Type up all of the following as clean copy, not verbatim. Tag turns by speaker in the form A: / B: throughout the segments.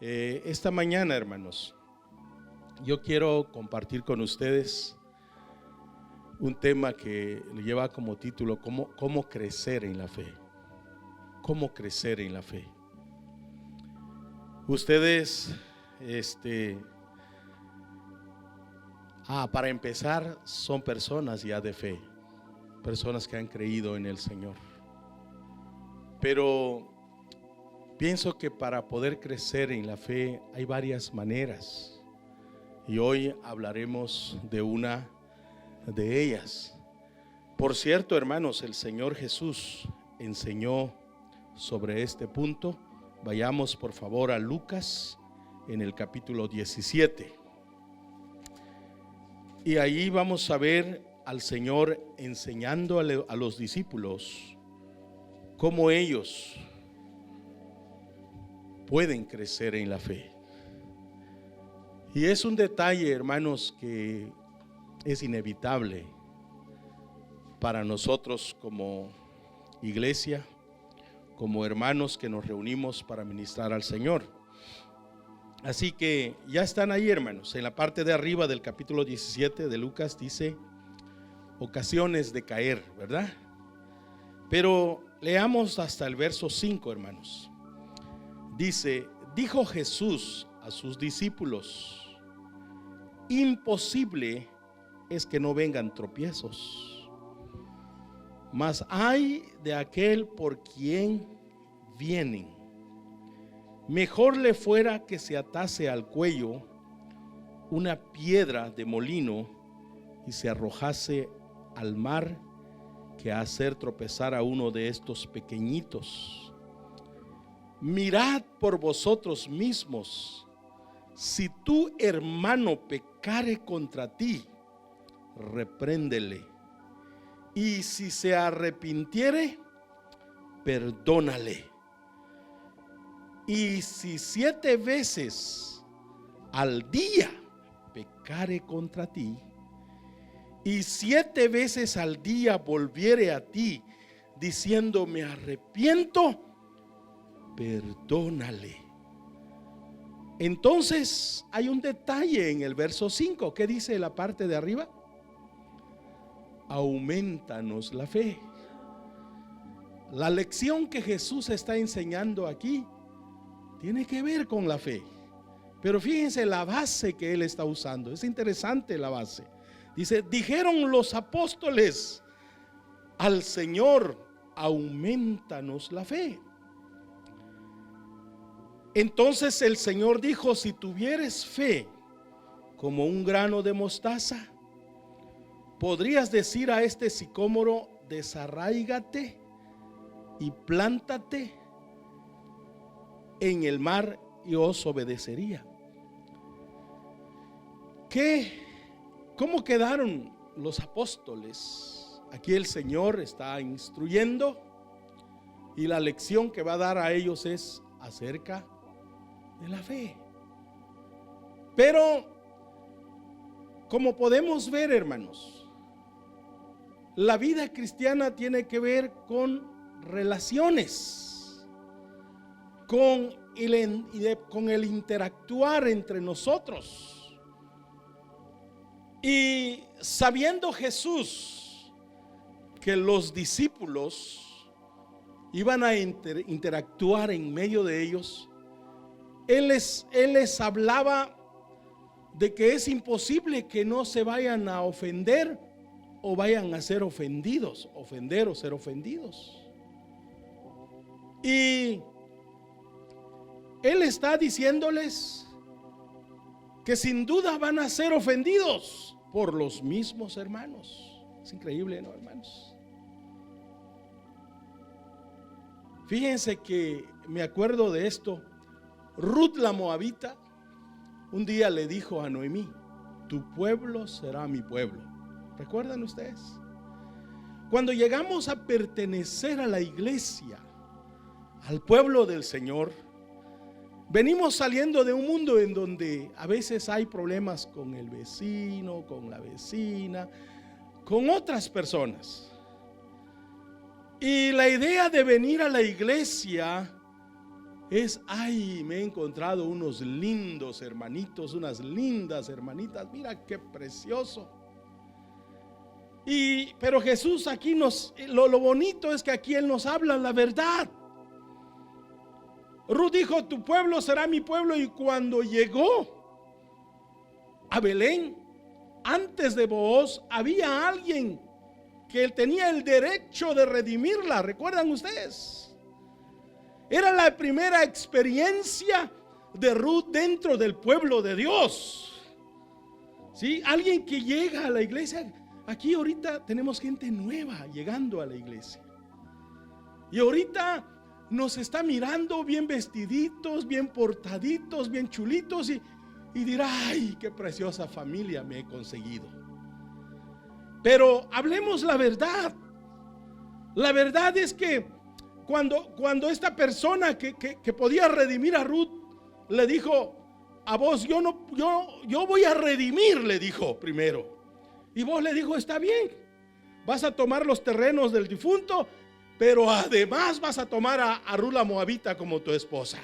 A: Esta mañana, hermanos, yo quiero compartir con ustedes un tema que le lleva como título ¿Cómo crecer en la fe? ¿Cómo crecer en la fe? Ustedes, para empezar, son personas ya de fe, personas que han creído en el Señor. Pero pienso que para poder crecer en la fe hay varias maneras, y hoy hablaremos de una de ellas. Por cierto, hermanos, el Señor Jesús enseñó sobre este punto. Vayamos por favor a Lucas en el capítulo 17. Y ahí vamos a ver al Señor enseñando a los discípulos cómo ellos pueden crecer en la fe. Y es un detalle, hermanos, que es inevitable para nosotros como iglesia, como hermanos que nos reunimos para ministrar al Señor. Así que ya están ahí, hermanos. En la parte de arriba del capítulo 17 de Lucas dice ocasiones de caer, ¿verdad? Pero leamos hasta el verso 5, hermanos. Dice: dijo Jesús a sus discípulos: imposible es que no vengan tropiezos, mas ay de aquel por quien vienen. Mejor le fuera que se atase al cuello una piedra de molino y se arrojase al mar, que hacer tropezar a uno de estos pequeñitos. Mirad por vosotros mismos. Si tu hermano pecare contra ti, repréndele, y si se arrepintiere, perdónale. Y si 7 veces al día pecare contra ti, y 7 veces al día volviere a ti diciendo me arrepiento, perdónale. Entonces hay un detalle en el verso 5. ¿Qué dice la parte de arriba? Aumentanos la fe. La lección que Jesús está enseñando aquí tiene que ver con la fe. Pero fíjense la base que él está usando. Es interesante la base. Dice: dijeron los apóstoles al Señor, aumentanos la fe. Entonces el Señor dijo: si tuvieres fe como un grano de mostaza, podrías decir a este sicómoro: desarráigate y plántate en el mar, y os obedecería. ¿Cómo quedaron los apóstoles? Aquí el Señor está instruyendo, y la lección que va a dar a ellos es acerca de la fe. Pero como podemos ver, hermanos, la vida cristiana tiene que ver con relaciones, con el interactuar entre nosotros. Y sabiendo Jesús que los discípulos iban a interactuar en medio de ellos, Él les hablaba de que es imposible que no se vayan a ofender o vayan a ser ofendidos, ofender o ser ofendidos. Y Él está diciéndoles que sin duda van a ser ofendidos por los mismos hermanos. Es increíble, ¿no, hermanos? Fíjense que me acuerdo de esto. Ruth la moabita un día le dijo a Noemí: tu pueblo será mi pueblo. ¿Recuerdan ustedes? Cuando llegamos a pertenecer a la iglesia, al pueblo del Señor, venimos saliendo de un mundo en donde a veces hay problemas con el vecino, con la vecina, con otras personas. Y la idea de venir a la iglesia me he encontrado unos lindos hermanitos, unas lindas hermanitas, mira qué precioso. Pero Jesús aquí lo bonito es que aquí Él nos habla la verdad. Ruth dijo: tu pueblo será mi pueblo. Y cuando llegó a Belén, antes de Booz, había alguien que tenía el derecho de redimirla. ¿Recuerdan ustedes? Era la primera experiencia de Ruth dentro del pueblo de Dios. ¿Sí? Alguien que llega a la iglesia. Aquí ahorita tenemos gente nueva llegando a la iglesia. Y ahorita nos está mirando bien vestiditos, bien portaditos, bien chulitos, y dirá: ay, qué preciosa familia me he conseguido. Pero hablemos la verdad. La verdad es que cuando esta persona que podía redimir a Ruth le dijo a Booz: yo voy a redimir, le dijo primero. Y Booz le dijo: está bien, vas a tomar los terrenos del difunto, pero además vas a tomar a Ruth la moabita como tu esposa.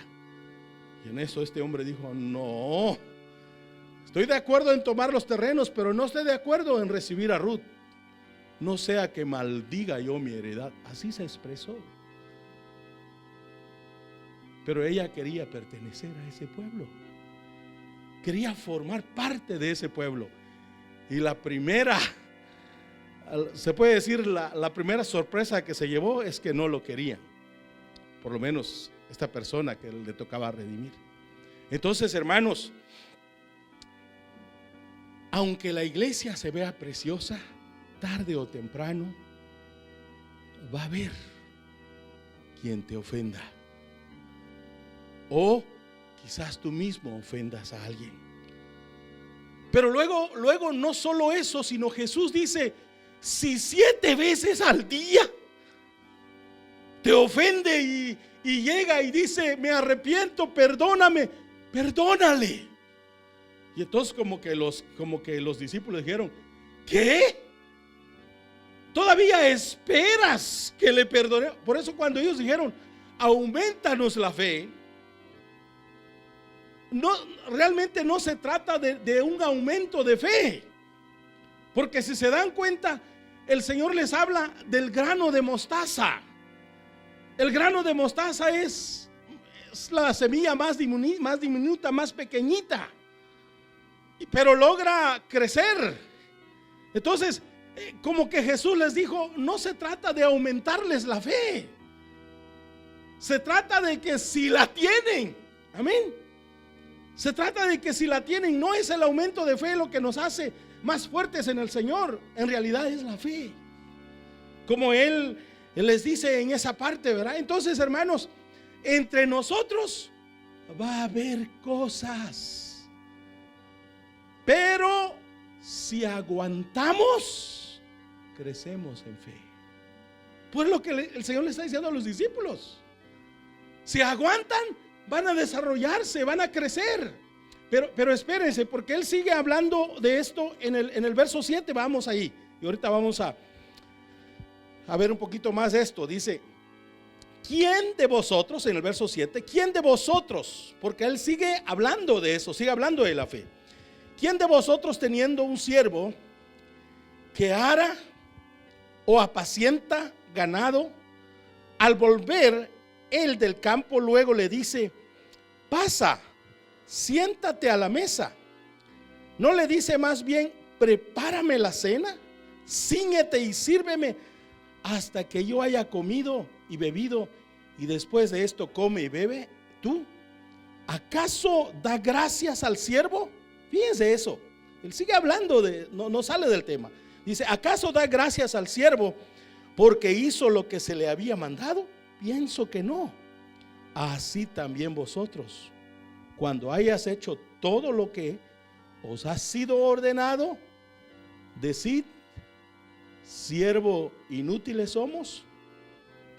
A: Y en eso este hombre dijo: no, estoy de acuerdo en tomar los terrenos, pero no estoy de acuerdo en recibir a Ruth. No sea que maldiga yo mi heredad. Así se expresó. Pero ella quería pertenecer a ese pueblo, quería formar parte de ese pueblo. Y la primera, se puede decir, la primera sorpresa que se llevó es que no lo quería. Por lo menos esta persona que le tocaba redimir. Entonces, hermanos, aunque la iglesia se vea preciosa, tarde o temprano va a haber quien te ofenda. O quizás tú mismo ofendas a alguien. Pero luego no solo eso, sino Jesús dice: si 7 veces al día te ofende y llega y dice: me arrepiento, perdóname, perdónale. Y entonces como que los discípulos dijeron: ¿qué? ¿Todavía esperas que le perdone? Por eso cuando ellos dijeron: aumentanos la fe, realmente no se trata de un aumento de fe. Porque si se dan cuenta, el Señor les habla del grano de mostaza. El grano de mostaza es la semilla más diminuta, más pequeñita, pero logra crecer. Entonces, como que Jesús les dijo: no se trata de aumentarles la fe, se trata de que si la tienen, amén, se trata de que si la tienen, no es el aumento de fe lo que nos hace más fuertes en el Señor, en realidad es la fe, como Él les dice en esa parte, ¿verdad? Entonces, hermanos, entre nosotros va a haber cosas, pero si aguantamos, crecemos en fe. Pues lo que el Señor le está diciendo a los discípulos: si aguantan, van a desarrollarse, van a crecer. Pero espérense, porque Él sigue hablando de esto en el verso 7. Vamos ahí, y ahorita vamos a ver un poquito más de esto. Dice: ¿quién de vosotros? En el verso 7, ¿quién de vosotros? Porque Él sigue hablando de eso, sigue hablando de la fe. ¿Quién de vosotros, teniendo un siervo que ara o apacienta ganado, al volver él del campo, luego le dice: pasa, siéntate a la mesa? ¿No le dice más bien: prepárame la cena, cíñete y sírveme hasta que yo haya comido y bebido, y después de esto come y bebe tú? ¿Acaso da gracias al siervo? Fíjense eso, él sigue hablando no sale del tema. Dice: ¿acaso da gracias al siervo porque hizo lo que se le había mandado? Pienso que no. Así también vosotros, cuando hayas hecho todo lo que os ha sido ordenado, decid: siervo inútiles somos,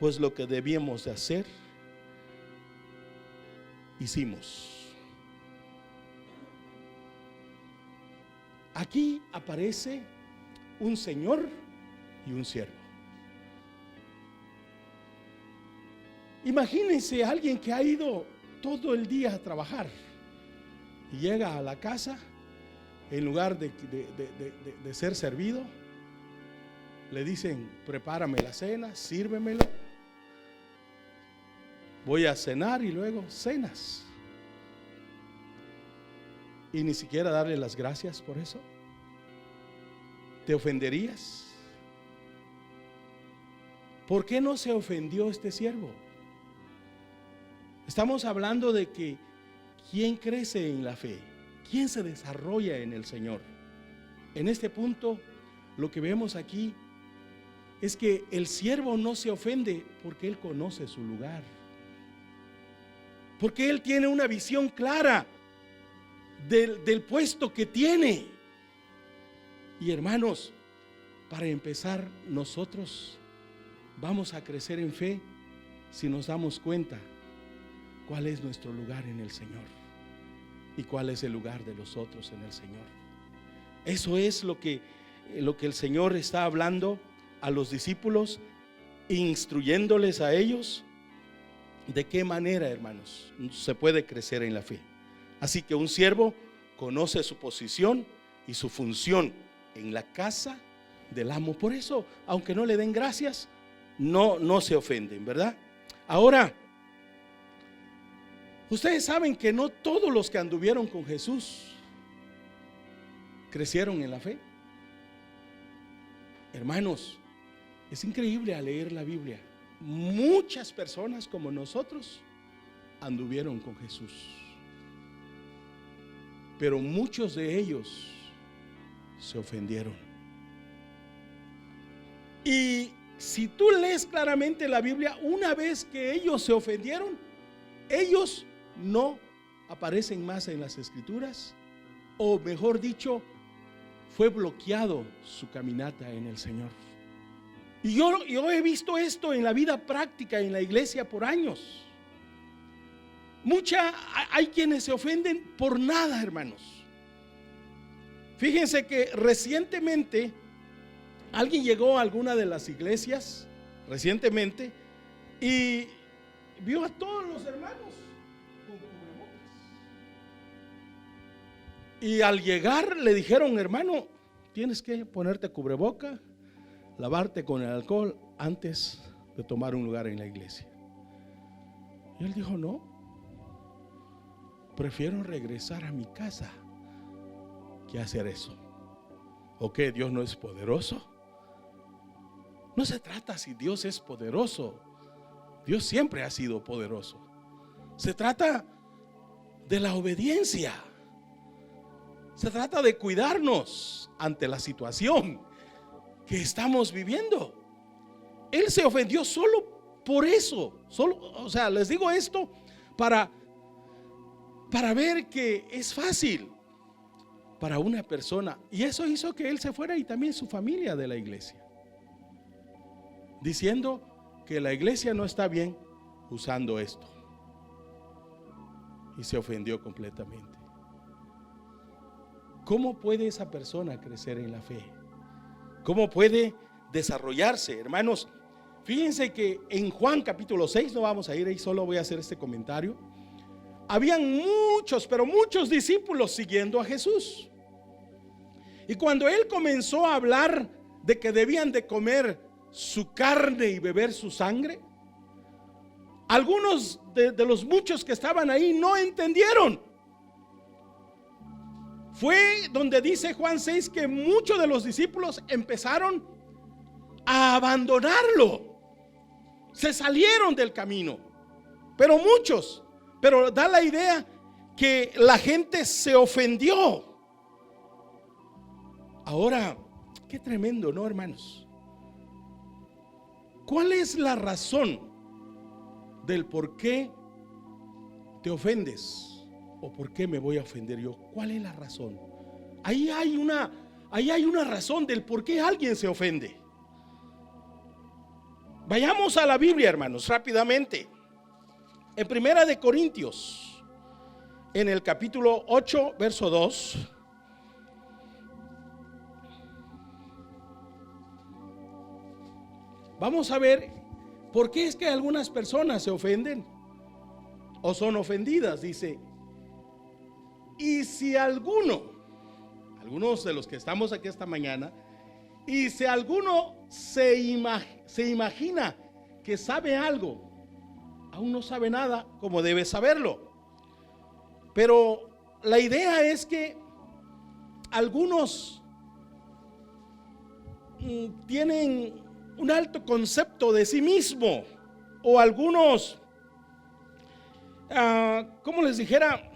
A: pues lo que debíamos de hacer, hicimos. Aquí aparece un señor y un siervo. Imagínense a alguien que ha ido todo el día a trabajar y llega a la casa, en lugar de ser servido, le dicen: prepárame la cena, sírvemelo, voy a cenar, y luego cenas. Y ni siquiera darle las gracias por eso. ¿Te ofenderías? ¿Por qué no se ofendió este siervo? Estamos hablando de que ¿quién crece en la fe? ¿Quién se desarrolla en el Señor? En este punto, lo que vemos aquí es que el siervo no se ofende porque él conoce su lugar, porque él tiene una visión clara del puesto que tiene. Y hermanos, para empezar, nosotros vamos a crecer en fe si nos damos cuenta cuál es nuestro lugar en el Señor y cuál es el lugar de los otros en el Señor. Eso es lo que el Señor está hablando a los discípulos, instruyéndoles a ellos de qué manera, hermanos, se puede crecer en la fe. Así que un siervo conoce su posición y su función en la casa del amo. Por eso, aunque no le den gracias, no se ofenden, ¿verdad? Ahora, ustedes saben que no todos los que anduvieron con Jesús crecieron en la fe. Hermanos, es increíble al leer la Biblia. Muchas personas como nosotros anduvieron con Jesús, pero muchos de ellos se ofendieron. Y si tú lees claramente la Biblia, una vez que ellos se ofendieron, ellos no aparecen más en las Escrituras, o mejor dicho, fue bloqueado su caminata en el Señor. Y yo he visto esto en la vida práctica en la iglesia por años. Hay quienes se ofenden por nada, hermanos. Fíjense que recientemente alguien llegó a alguna de las iglesias recientemente y vio a todos los hermanos con cubrebocas. Y al llegar le dijeron: hermano, tienes que ponerte cubreboca, lavarte con el alcohol antes de tomar un lugar en la iglesia. Y él dijo: no, prefiero regresar a mi casa que hacer eso. ¿O qué? ¿Dios no es poderoso? No se trata si Dios es poderoso. Dios siempre ha sido poderoso. Se trata de la obediencia. Se trata de cuidarnos ante la situación que estamos viviendo. Él se ofendió solo por eso. O sea, les digo esto para ver que es fácil para una persona, y eso hizo que él se fuera, y también su familia, de la iglesia, diciendo que la iglesia no está bien usando esto, y se ofendió completamente. ¿Cómo puede esa persona crecer en la fe? ¿Cómo puede desarrollarse, hermanos? Fíjense que en Juan capítulo 6, no vamos a ir ahí, solo voy a hacer este comentario. Habían muchos, pero muchos discípulos siguiendo a Jesús. Y cuando él comenzó a hablar de que debían de comer su carne y beber su sangre, algunos de los muchos que estaban ahí no entendieron. Fue donde dice Juan 6 que muchos de los discípulos empezaron a abandonarlo. Se salieron del camino, pero muchos. Pero da la idea que la gente se ofendió. Ahora, qué tremendo, ¿no, hermanos? ¿Cuál es la razón del por qué te ofendes? ¿O por qué me voy a ofender yo? ¿Cuál es la razón? Ahí hay una razón del por qué alguien se ofende. Vayamos a la Biblia, hermanos, rápidamente. En Primera de Corintios, en el capítulo 8, verso 2. Vamos a ver por qué es que algunas personas se ofenden. o son ofendidas. Dice, y si algunos de los que estamos aquí esta mañana, y si alguno se imagina que sabe algo, aún no sabe nada como debe saberlo. Pero la idea es que algunos tienen un alto concepto de sí mismo, o algunos, como les dijera,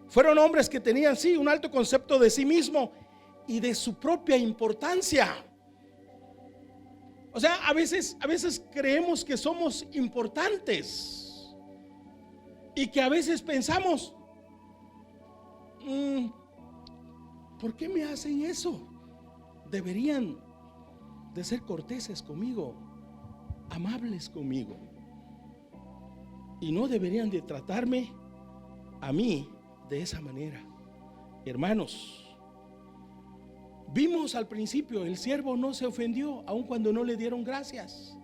A: fueron hombres que tenían un alto concepto de sí mismo y de su propia importancia. O sea, a veces creemos que somos importantes y que a veces pensamos, ¿por qué me hacen eso? Deberían de ser corteses conmigo, amables conmigo, y no deberían de tratarme a mí de esa manera. Hermanos, vimos al principio, el siervo no se ofendió aun cuando no le dieron gracias.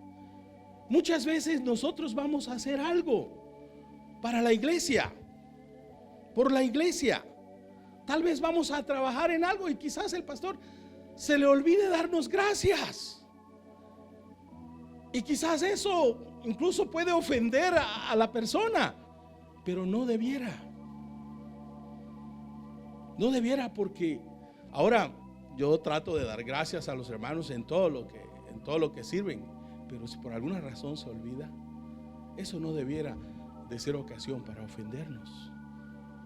A: Muchas veces nosotros vamos a hacer algo para la iglesia, por la iglesia. Tal vez vamos a trabajar en algo y quizás el pastor se le olvide darnos gracias, y quizás eso incluso puede ofender a la persona, pero no debiera, porque ahora yo trato de dar gracias a los hermanos en todo lo que sirven, pero si por alguna razón se olvida, eso no debiera de ser ocasión para ofendernos.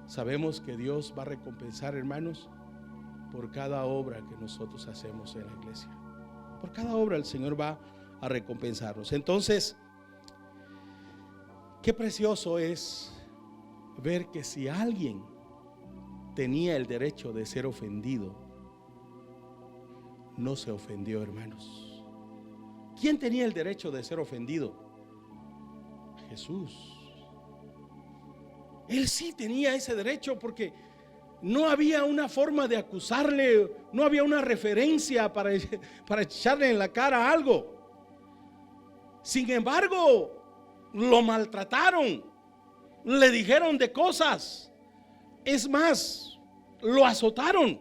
A: Sabemos que Dios va a recompensar, hermanos, por cada obra que nosotros hacemos en la iglesia. Por cada obra el Señor va a recompensarnos. Entonces, qué precioso es ver que si alguien tenía el derecho de ser ofendido, no se ofendió, hermanos. ¿Quién tenía el derecho de ser ofendido? Jesús. Él sí tenía ese derecho, porque no había una forma de acusarle, no había una referencia para echarle en la cara algo. Sin embargo, lo maltrataron, le dijeron de cosas, es más, lo azotaron.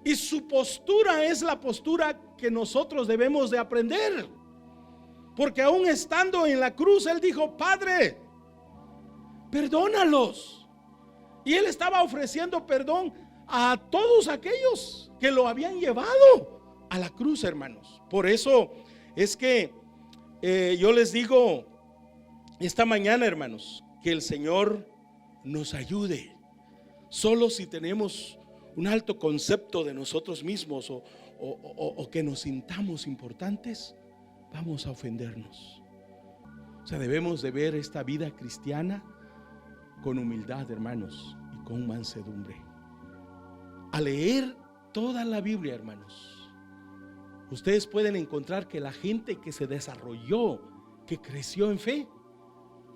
A: Y su postura es la postura que nosotros debemos de aprender, porque aún estando en la cruz, él dijo: Padre, perdónalos. Y él estaba ofreciendo perdón a todos aquellos que lo habían llevado a la cruz, hermanos. Por eso es que yo les digo esta mañana, hermanos, que el Señor nos ayude. Solo si tenemos un alto concepto de nosotros mismos o que nos sintamos importantes, vamos a ofendernos. O sea, debemos de ver esta vida cristiana con humildad, hermanos, y con mansedumbre. Al leer toda la Biblia, hermanos, ustedes pueden encontrar que la gente que se desarrolló, que creció en fe,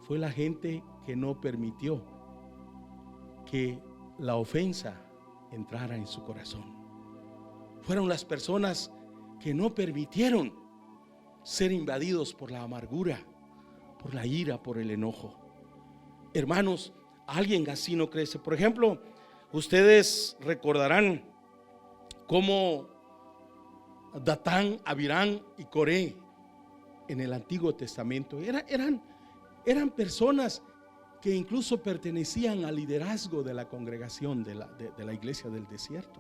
A: fue la gente que no permitió que la ofensa entrara en su corazón. Fueron las personas que no permitieron ser invadidos por la amargura, por la ira, por el enojo. Hermanos, alguien así no crece. Por ejemplo, ustedes recordarán cómo Datán, Abirán y Coré en el Antiguo Testamento eran personas que incluso pertenecían al liderazgo de la congregación de la iglesia del desierto.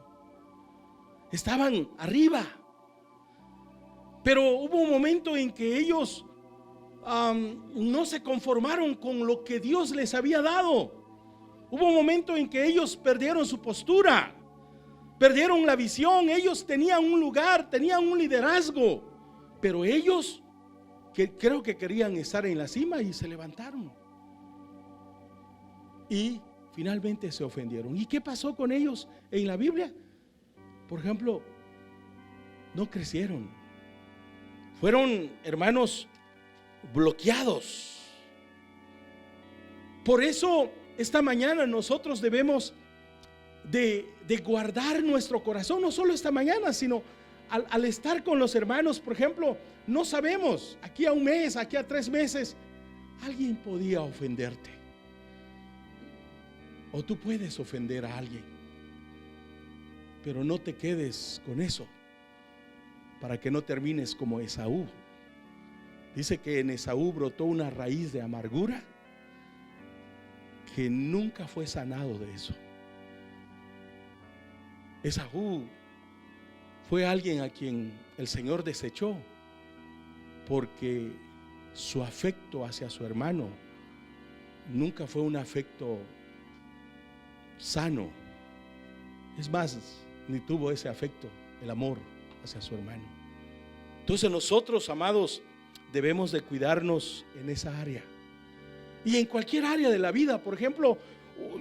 A: Estaban arriba, pero hubo un momento en que ellos no se conformaron con lo que Dios les había dado. Hubo un momento en que ellos perdieron su postura, perdieron la visión. Ellos tenían un lugar, tenían un liderazgo, pero ellos creo que querían estar en la cima y se levantaron y finalmente se ofendieron. ¿Y qué pasó con ellos en la Biblia? Por ejemplo, no crecieron, fueron, hermanos, bloqueados. Por eso esta mañana nosotros debemos de guardar nuestro corazón, no solo esta mañana, sino al estar con los hermanos. Por ejemplo, no sabemos, aquí a un mes, aquí a 3 meses, alguien podía ofenderte, o tú puedes ofender a alguien, pero no te quedes con eso, para que no termines como Esaú. Dice que en Esaú brotó una raíz de amargura que nunca fue sanado de eso. Esaú fue alguien a quien el Señor desechó porque su afecto hacia su hermano nunca fue un afecto sano. Es más, ni tuvo ese afecto, el amor hacia su hermano. Entonces nosotros, amados, debemos de cuidarnos en esa área y en cualquier área de la vida. Por ejemplo,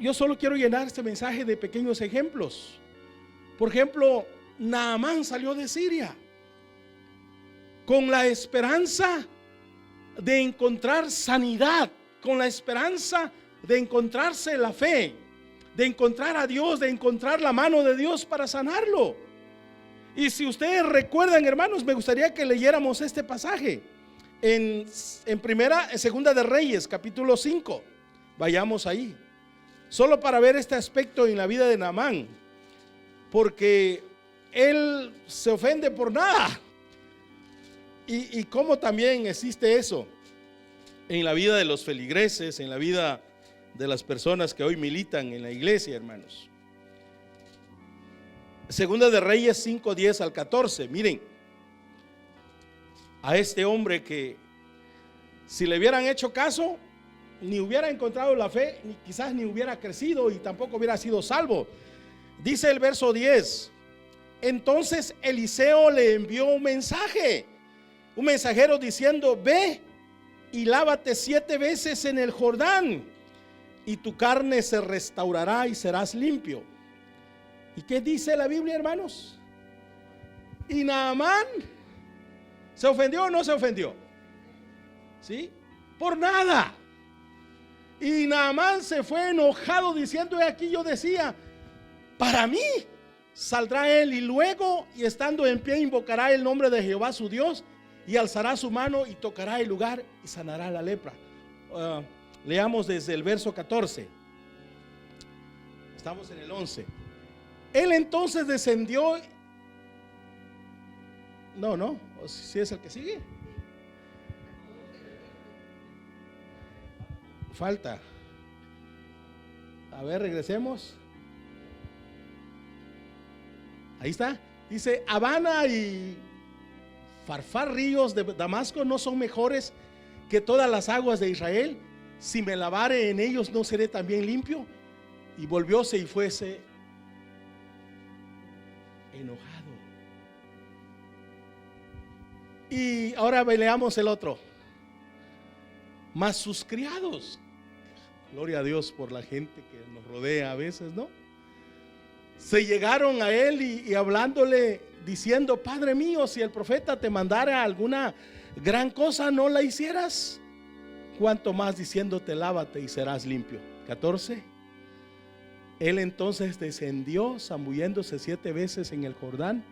A: yo solo quiero llenar este mensaje de pequeños ejemplos. Por ejemplo, Naamán salió de Siria con la esperanza de encontrar sanidad, con la esperanza de encontrarse la fe, de encontrar a Dios, de encontrar la mano de Dios para sanarlo. Y si ustedes recuerdan, hermanos, me gustaría que leyéramos este pasaje en Segunda de Reyes, capítulo 5. Vayamos ahí, solo para ver este aspecto en la vida de Naamán, porque él se ofende por nada. Y cómo también existe eso en la vida de los feligreses, en la vida de las personas que hoy militan en la iglesia, hermanos. Segunda de Reyes 5, 10 al 14. Miren a este hombre que, si le hubieran hecho caso, ni hubiera encontrado la fe, ni quizás ni hubiera crecido y tampoco hubiera sido salvo. Dice el verso 10: entonces Eliseo le envió un mensajero diciendo: ve y lávate 7 veces en el Jordán, y tu carne se restaurará y serás limpio. ¿Y qué dice la Biblia, hermanos? ¿Y Naamán se ofendió o no se ofendió? ¿Sí? Por nada. Y Naamán se fue enojado diciendo: aquí yo decía, para mí saldrá él, y luego, y estando en pie, invocará el nombre de Jehová su Dios, y alzará su mano y tocará el lugar y sanará la lepra. Leamos desde el verso 14. Estamos en el 11. Él entonces descendió. No, si es el que sigue. Falta. A ver, regresemos. Ahí está. Dice: Habana y Farfar, ríos de Damasco, no son mejores que todas las aguas de Israel. Si me lavare en ellos, ¿no seré también limpio? Y volvióse y fuese enojado. Y ahora leamos el otro. Mas sus criados, gloria a Dios por la gente que nos rodea a veces, ¿no? Se llegaron a él y hablándole, diciendo: Padre mío, si el profeta te mandara alguna gran cosa, ¿no la hicieras? Cuanto más diciéndote: lávate y serás limpio. 14. Él entonces descendió, zambulléndose 7 veces en el Jordán,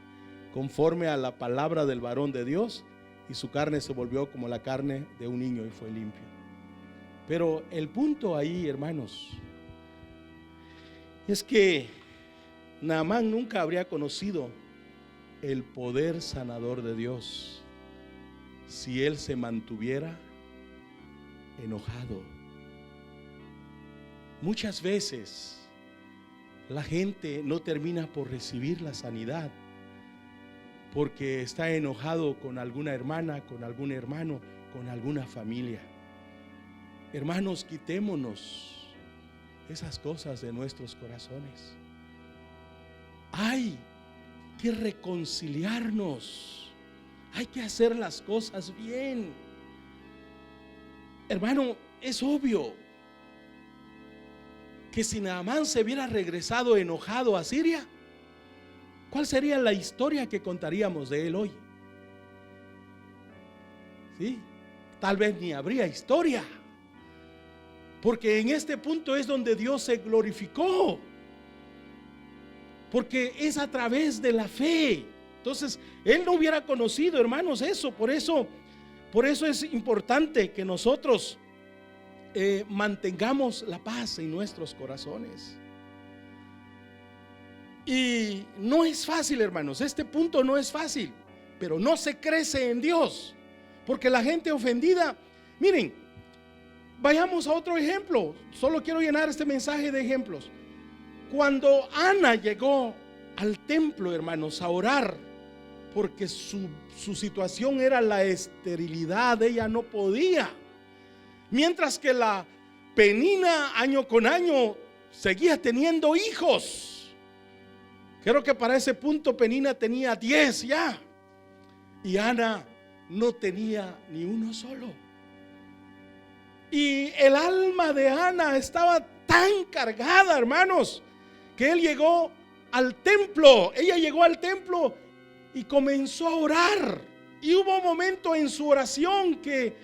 A: conforme a la palabra del varón de Dios, y su carne se volvió como la carne de un niño y fue limpio. Pero el punto ahí, hermanos, es que Naamán nunca habría conocido el poder sanador de Dios si él se mantuviera enojado. Muchas veces la gente no termina por recibir la sanidad porque está enojado con alguna hermana, con algún hermano, con alguna familia. Hermanos, quitémonos esas cosas de nuestros corazones. Hay que reconciliarnos, hay que hacer las cosas bien. Hermano, es obvio que si Naamán se hubiera regresado enojado a Siria, ¿cuál sería la historia que contaríamos de él hoy? ¿Sí? Tal vez ni habría historia, porque en este punto es donde Dios se glorificó, porque es a través de la fe. Entonces él no hubiera conocido, hermanos, eso. Por eso es importante que nosotros mantengamos la paz en nuestros corazones. Y no es fácil, hermanos, este punto no es fácil, pero no se crece en Dios, porque la gente ofendida, miren, vayamos a otro ejemplo. Solo quiero llenar este mensaje de ejemplos. Cuando Ana llegó al templo, hermanos, a orar, porque su situación era la esterilidad, ella no podía. Mientras que la Penina año con año seguía teniendo hijos. Creo que para ese punto Penina tenía 10 ya, y Ana no tenía ni uno solo. Y el alma de Ana estaba tan cargada, hermanos, que ella llegó al templo y comenzó a orar. Y hubo un momento en su oración que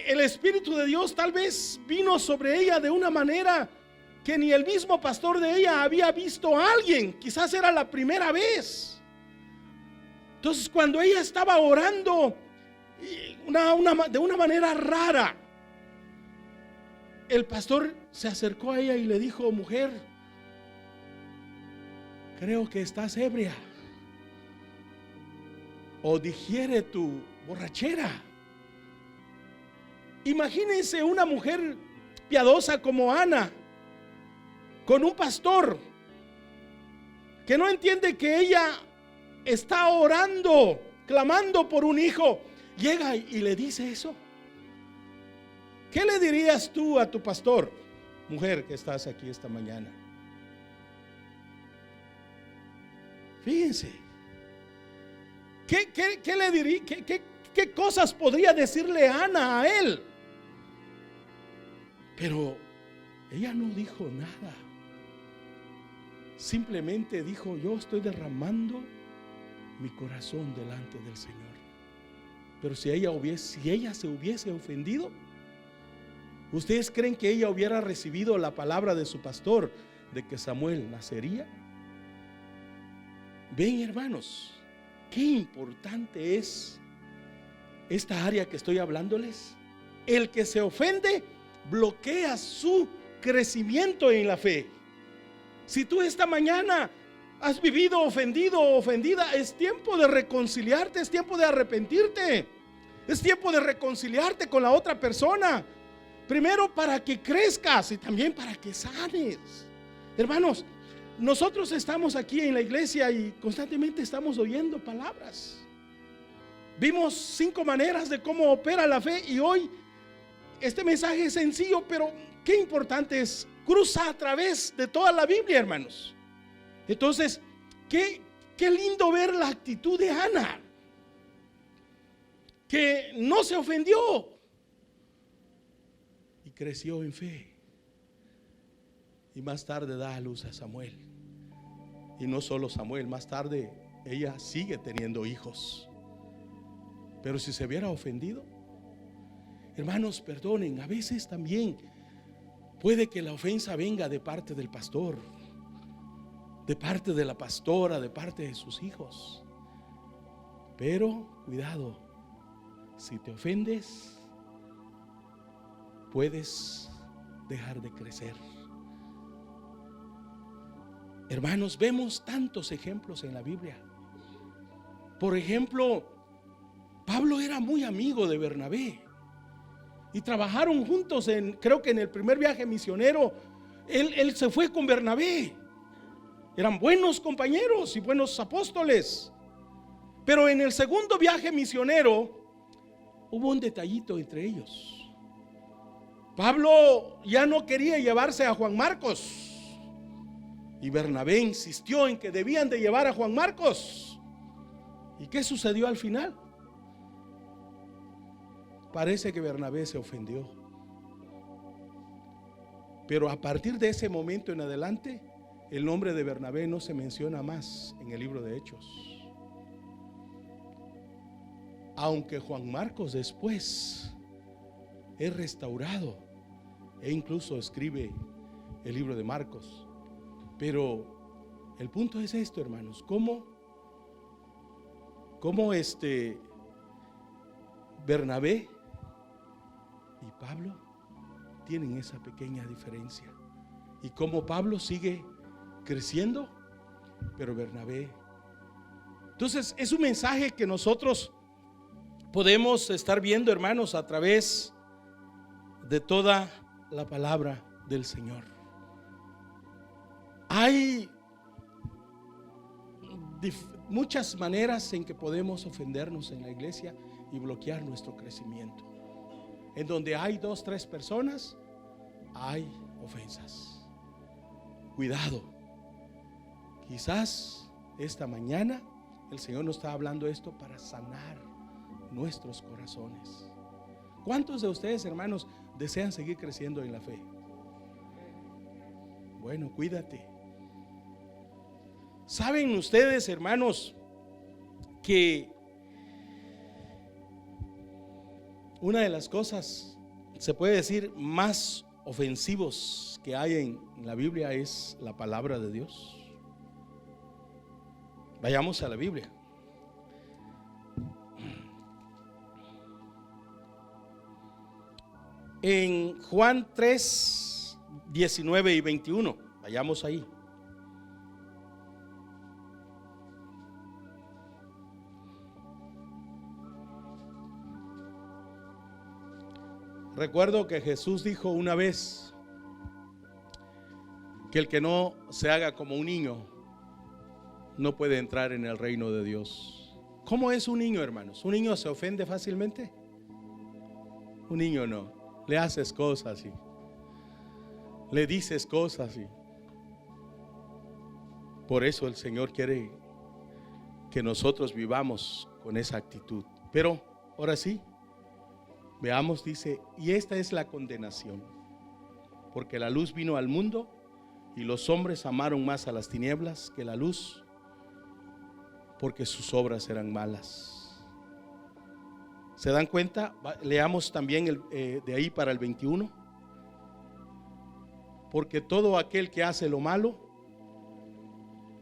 A: el Espíritu de Dios tal vez vino sobre ella de una manera que ni el mismo pastor de ella había visto a alguien. Quizás era la primera vez. Entonces, cuando ella estaba orando de una manera rara, el pastor se acercó a ella y le dijo: mujer, creo que estás ebria, o digiere tu borrachera. Imagínense una mujer piadosa como Ana con un pastor que no entiende que ella está orando, clamando por un hijo. Llega y le dice eso. ¿Qué le dirías tú a tu pastor, mujer que estás aquí esta mañana? Fíjense, ¿qué le diría? ¿Qué cosas podría decirle Ana a él? Pero ella no dijo nada. Simplemente dijo: yo estoy derramando mi corazón delante del Señor. Pero si ella se hubiese ofendido, ¿ustedes creen que ella hubiera recibido la palabra de su pastor de que Samuel nacería? Ven, hermanos, qué importante es esta área que estoy hablándoles. El que se ofende bloquea su crecimiento en la fe. Si tú esta mañana has vivido ofendido o ofendida, es tiempo de reconciliarte, es tiempo de arrepentirte, es tiempo de reconciliarte con la otra persona. Primero para que crezcas y también para que sanes. Hermanos, nosotros estamos aquí en la iglesia y constantemente estamos oyendo palabras. Vimos 5 maneras de cómo opera la fe, y hoy este mensaje es sencillo, pero qué importante es. Cruza a través de toda la Biblia, hermanos. Entonces, qué lindo ver la actitud de Ana, que no se ofendió y creció en fe. Y más tarde da a luz a Samuel. Y no solo Samuel, más tarde ella sigue teniendo hijos. Pero si se hubiera ofendido, hermanos, perdonen, a veces también puede que la ofensa venga de parte del pastor, de parte de la pastora, de parte de sus hijos. Pero cuidado, si te ofendes, puedes dejar de crecer. Hermanos, vemos tantos ejemplos en la Biblia. Por ejemplo, Pablo era muy amigo de Bernabé y trabajaron juntos creo que en el primer viaje misionero, él se fue con Bernabé. Eran buenos compañeros y buenos apóstoles. Pero en el segundo viaje misionero hubo un detallito entre ellos. Pablo ya no quería llevarse a Juan Marcos, y Bernabé insistió en que debían de llevar a Juan Marcos. ¿Y qué sucedió al final? Parece que Bernabé se ofendió. Pero a partir de ese momento en adelante, el nombre de Bernabé no se menciona más en el libro de Hechos. Aunque Juan Marcos después es restaurado e incluso escribe el libro de Marcos. Pero el punto es esto, hermanos: ¿cómo Bernabé y Pablo tienen esa pequeña diferencia. Y como Pablo sigue creciendo, pero Bernabé. Entonces es un mensaje que nosotros podemos estar viendo, hermanos, a través de toda la palabra del Señor. Hay muchas maneras en que podemos ofendernos en la iglesia y bloquear nuestro crecimiento. En donde hay 2, 3 personas, hay ofensas. Cuidado. Quizás esta mañana el Señor nos está hablando esto para sanar nuestros corazones. ¿Cuántos de ustedes, hermanos, desean seguir creciendo en la fe? Bueno, cuídate. ¿Saben ustedes, hermanos, que una de las cosas, se puede decir, más ofensivos que hay en la Biblia es la palabra de Dios? Vayamos a la Biblia. En Juan 3, 19 y 21, vayamos ahí. Recuerdo que Jesús dijo una vez que el que no se haga como un niño no puede entrar en el reino de Dios. ¿Cómo es un niño, hermanos? ¿Un niño se ofende fácilmente? Un niño no. Le haces cosas y le dices cosas y por eso el Señor quiere que nosotros vivamos con esa actitud. Pero ahora sí, veamos, dice, y esta es la condenación, porque la luz vino al mundo y los hombres amaron más a las tinieblas que la luz, porque sus obras eran malas. ¿Se dan cuenta? Leamos también de ahí para el 21. Porque todo aquel que hace lo malo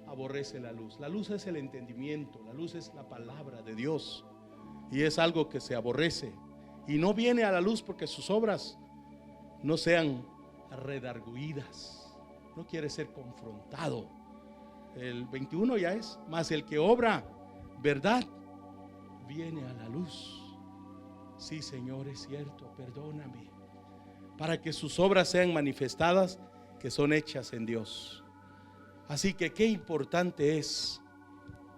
A: aborrece la luz. La luz es el entendimiento, la luz es la palabra de Dios y es algo que se aborrece y no viene a la luz porque sus obras no sean redarguidas. No quiere ser confrontado. El 21 ya es, mas el que obra verdad viene a la luz. Sí, Señor, es cierto, perdóname, para que sus obras sean manifestadas, que son hechas en Dios. Así que qué importante es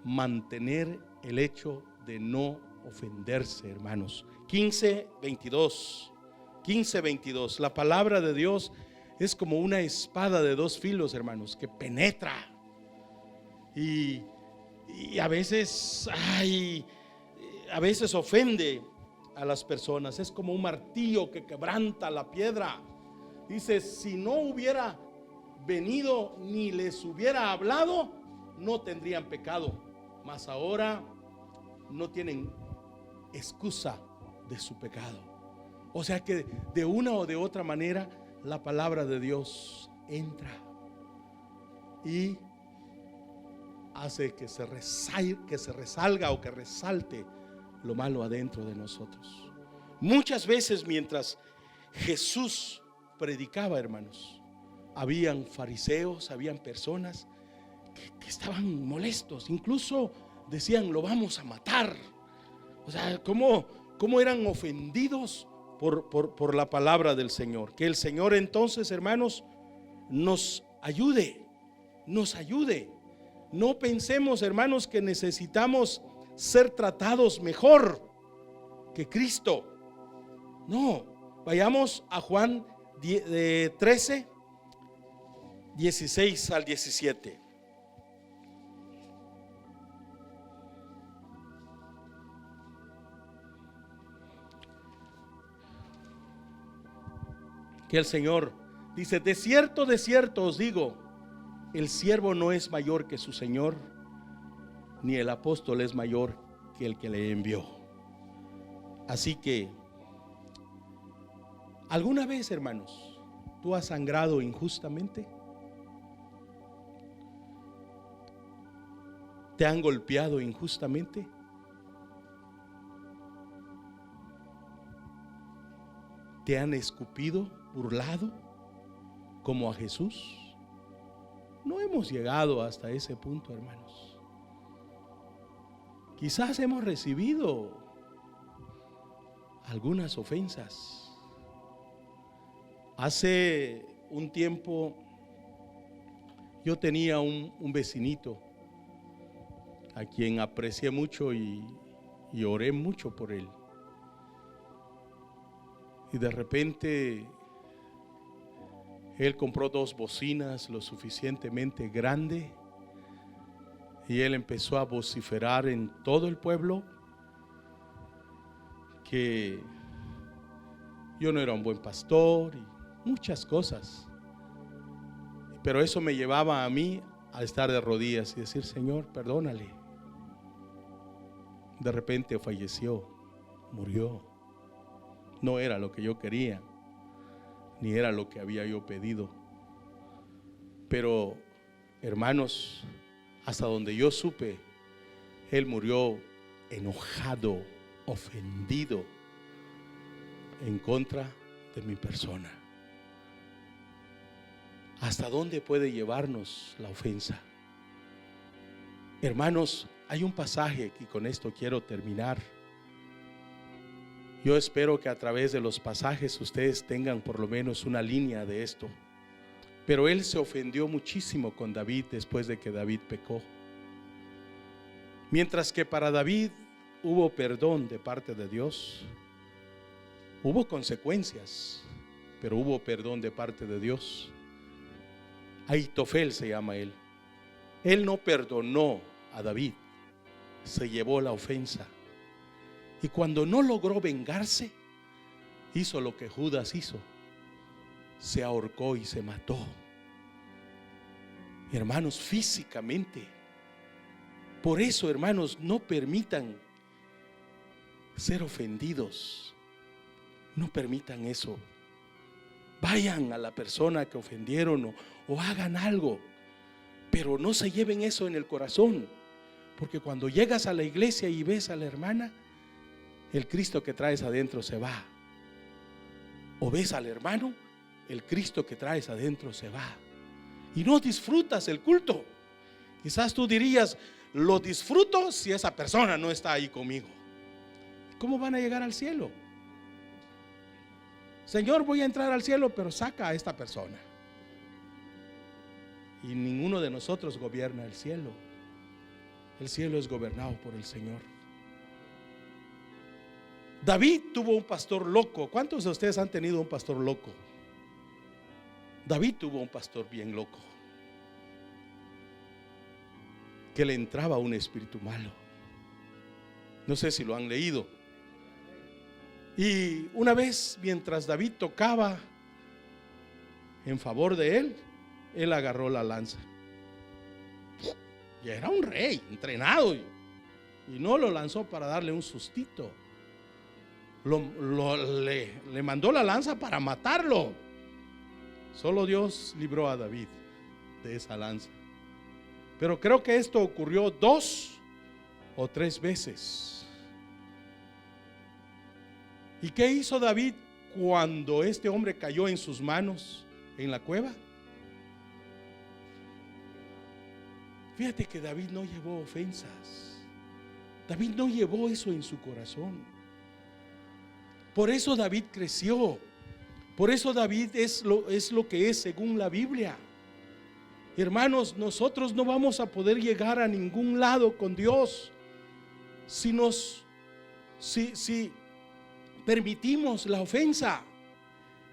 A: mantener el hecho de no ofenderse, hermanos. 15:22. La palabra de Dios es como una espada de 2 filos, hermanos, que penetra y a veces ofende a las personas. Es como un martillo que quebranta la piedra. Dice, si no hubiera venido ni les hubiera hablado, no tendrían pecado, mas ahora no tienen excusa de su pecado. O sea que de una o de otra manera la palabra de Dios entra y hace que se resalga o que resalte lo malo adentro de nosotros. Muchas veces mientras Jesús predicaba, hermanos, habían fariseos, habían personas que estaban molestos, incluso decían, lo vamos a matar. O sea, cómo eran ofendidos por la palabra del Señor. Que el Señor entonces, hermanos, nos ayude. No pensemos, hermanos, que necesitamos ser tratados mejor que Cristo. No, vayamos a Juan 13, 16 al 17. Que el Señor dice, de cierto os digo, el siervo no es mayor que su Señor, ni el apóstol es mayor que el que le envió. Así que, ¿alguna vez, hermanos, tú has sangrado injustamente? ¿Te han golpeado injustamente? ¿Te han escupido, burlado, como a Jesús? No hemos llegado hasta ese punto, hermanos. Quizás hemos recibido algunas ofensas. Hace un tiempo yo tenía un vecinito a quien aprecié mucho y oré mucho por él. Y de repente él compró 2 bocinas lo suficientemente grande y él empezó a vociferar en todo el pueblo que yo no era un buen pastor y muchas cosas. Pero eso me llevaba a mí a estar de rodillas y decir: Señor, perdónale. De repente falleció, murió. No era lo que yo quería, ni era lo que había yo pedido. Pero, hermanos, hasta donde yo supe, él murió enojado, ofendido en contra de mi persona. ¿Hasta dónde puede llevarnos la ofensa? Hermanos, hay un pasaje y con esto quiero terminar. Yo espero que a través de los pasajes ustedes tengan por lo menos una línea de esto. Pero él se ofendió muchísimo con David después de que David pecó. Mientras que para David hubo perdón de parte de Dios, hubo consecuencias, pero hubo perdón de parte de Dios. Ahitofel se llama él. Él no perdonó a David, se llevó la ofensa. Y cuando no logró vengarse, hizo lo que Judas hizo: se ahorcó y se mató. Hermanos, físicamente. Por eso, hermanos, no permitan ser ofendidos. No permitan eso. Vayan a la persona que ofendieron o hagan algo, pero no se lleven eso en el corazón, porque cuando llegas a la iglesia y ves a la hermana, el Cristo que traes adentro se va. O ves al hermano, el Cristo que traes adentro se va. Y no disfrutas el culto. Quizás tú dirías: lo disfruto si esa persona no está ahí conmigo. ¿Cómo van a llegar al cielo? Señor, voy a entrar al cielo, pero saca a esta persona. Y ninguno de nosotros gobierna el cielo. El cielo es gobernado por el Señor. David tuvo un pastor loco. ¿Cuántos de ustedes han tenido un pastor loco? David tuvo un pastor bien loco, que le entraba un espíritu malo. No sé si lo han leído. Y una vez, mientras David tocaba en favor de él, él agarró la lanza. Y era un rey entrenado, y no lo lanzó para darle un sustito. Le mandó la lanza para matarlo. Solo Dios libró a David de esa lanza. Pero creo que esto ocurrió 2 o 3 veces. ¿Y qué hizo David cuando este hombre cayó en sus manos en la cueva? Fíjate que David no llevó ofensas. David no llevó eso en su corazón. Por eso David creció. Por eso David es lo que es según la Biblia. Hermanos, nosotros no vamos a poder llegar a ningún lado con Dios si permitimos la ofensa.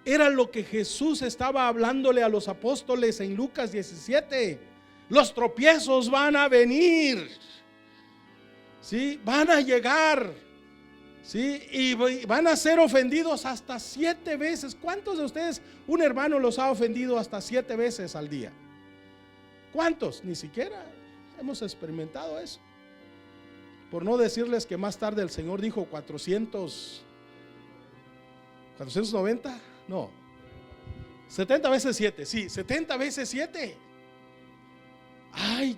A: Era lo que Jesús estaba hablándole a los apóstoles en Lucas 17. Los tropiezos van a venir, ¿sí? Van a llegar, ¿sí? Y van a ser ofendidos hasta 7 veces. ¿Cuántos de ustedes un hermano los ha ofendido hasta 7 veces al día? ¿Cuántos? Ni siquiera hemos experimentado eso. Por no decirles que más tarde el Señor dijo 490, no, 70 veces 7, sí, 70 veces 7. Ay,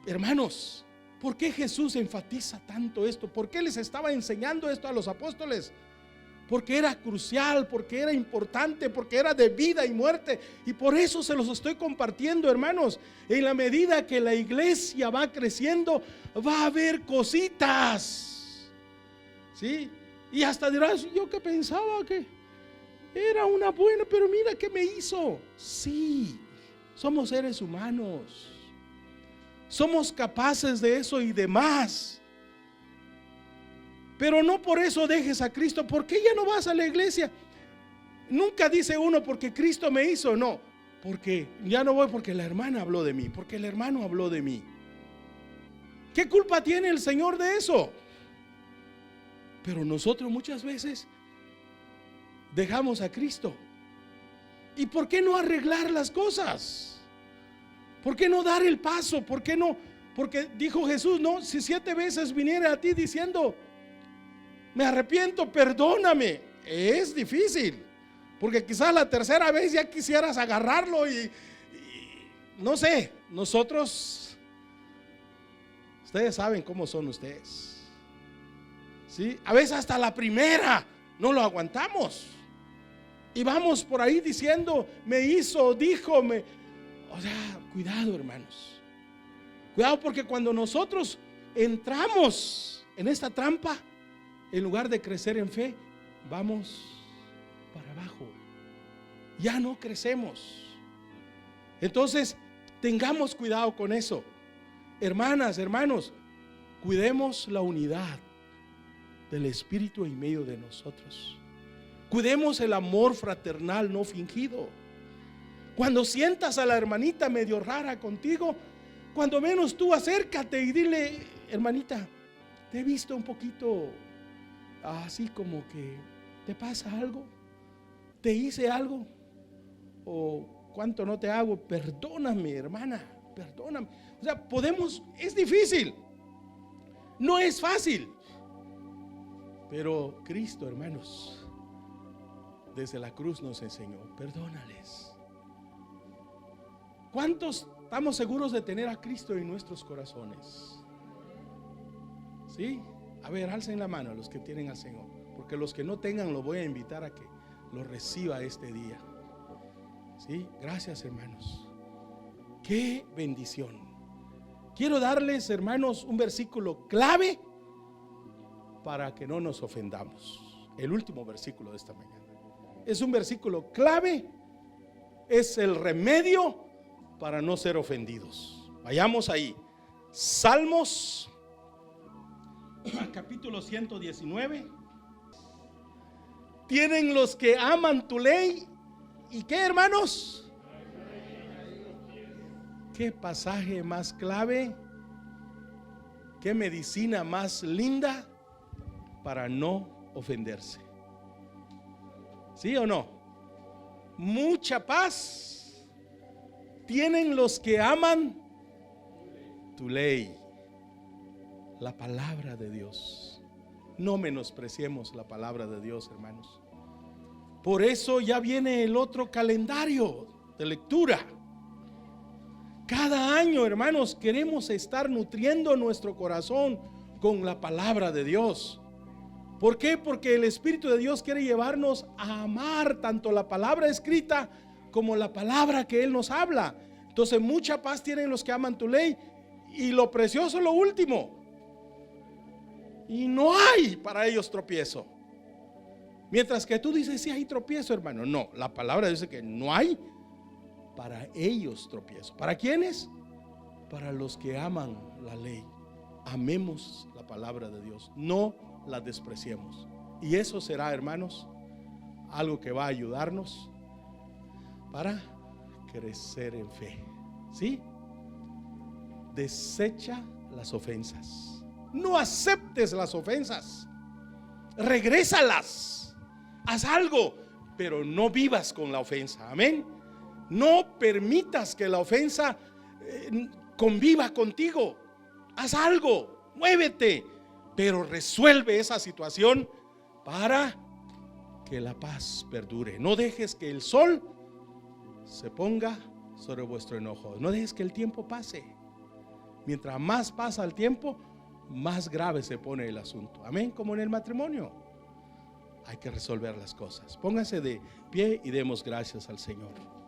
A: hermanos, ¿por qué Jesús enfatiza tanto esto? ¿Por qué les estaba enseñando esto a los apóstoles? porque era crucial, porque era importante, porque era de vida y muerte. Y por eso se los estoy compartiendo, hermanos. En la medida que la iglesia va creciendo, va a haber cositas, ¿sí? Y hasta dirás, yo que pensaba que era una buena, pero mira qué me hizo. Sí, somos seres humanos, somos capaces de eso y de más. Pero no por eso dejes a Cristo. ¿Por qué ya no vas a la iglesia? Nunca dice uno porque Cristo me hizo. No, porque ya no voy porque la hermana habló de mí, porque el hermano habló de mí. ¿Qué culpa tiene el Señor de eso? Pero nosotros muchas veces dejamos a Cristo. ¿Y por qué no arreglar las cosas? ¿Por qué no dar el paso? ¿Por qué no? Porque dijo Jesús, no, si 7 veces viniera a ti diciendo, me arrepiento, perdóname, es difícil, porque quizás la tercera vez ya quisieras agarrarlo y no sé, nosotros, ustedes saben cómo son ustedes, ¿sí? A veces hasta la primera no lo aguantamos y vamos por ahí diciendo, me hizo, dijo, o sea, cuidado, hermanos, cuidado, porque cuando nosotros entramos en esta trampa, en lugar de crecer en fe, vamos para abajo. Ya no crecemos. Entonces, tengamos cuidado con eso. Hermanas, hermanos, cuidemos la unidad del Espíritu en medio de nosotros. Cuidemos el amor fraternal no fingido. Cuando sientas a la hermanita medio rara contigo, cuando menos tú acércate y dile, hermanita, te he visto un poquito así como que te pasa algo, te hice algo, o cuánto no te hago, perdóname, hermana, perdóname. O sea, podemos, es difícil, no es fácil, pero Cristo, hermanos, desde la cruz nos enseñó, perdónales. ¿Cuántos estamos seguros de tener a Cristo en nuestros corazones? ¿Sí? A ver, alcen la mano los que tienen al Señor, porque los que no tengan los voy a invitar a que lo reciba este día. ¿Sí? Gracias, hermanos. Qué bendición. Quiero darles, hermanos, un versículo clave para que no nos ofendamos. El último versículo de esta mañana es un versículo clave, es el remedio para no ser ofendidos. Vayamos ahí. Salmos capítulo 119. Tienen los que aman tu ley. ¿Y qué, hermanos? ¿Qué pasaje más clave? ¿Qué medicina más linda para no ofenderse? ¿Sí o no? Mucha paz tienen los que aman tu ley. La palabra de Dios. No menospreciemos la palabra de Dios, hermanos. Por eso ya viene el otro calendario de lectura. Cada año, hermanos, queremos estar nutriendo nuestro corazón con la palabra de Dios. ¿Por qué? Porque el Espíritu de Dios quiere llevarnos a amar tanto la palabra escrita como la palabra que Él nos habla. Entonces, mucha paz tienen los que aman tu ley. Y lo precioso es lo último. Y no hay para ellos tropiezo. Mientras que tú dices, sí hay tropiezo, hermano. No, la palabra dice que no hay para ellos tropiezo. ¿Para quiénes? Para los que aman la ley. Amemos la palabra de Dios, no la despreciemos. Y eso será, hermanos, algo que va a ayudarnos para crecer en fe. ¿Sí? Desecha las ofensas. No aceptes las ofensas. Regrésalas. Haz algo, pero no vivas con la ofensa. Amén. No permitas que la ofensa conviva contigo. Haz algo, muévete, pero resuelve esa situación para que la paz perdure. No dejes que el sol se ponga sobre vuestro enojo. No dejes que el tiempo pase. Mientras más pasa el tiempo, más grave se pone el asunto. Amén, como en el matrimonio. hay que resolver las cosas. Póngase de pie y demos gracias al Señor.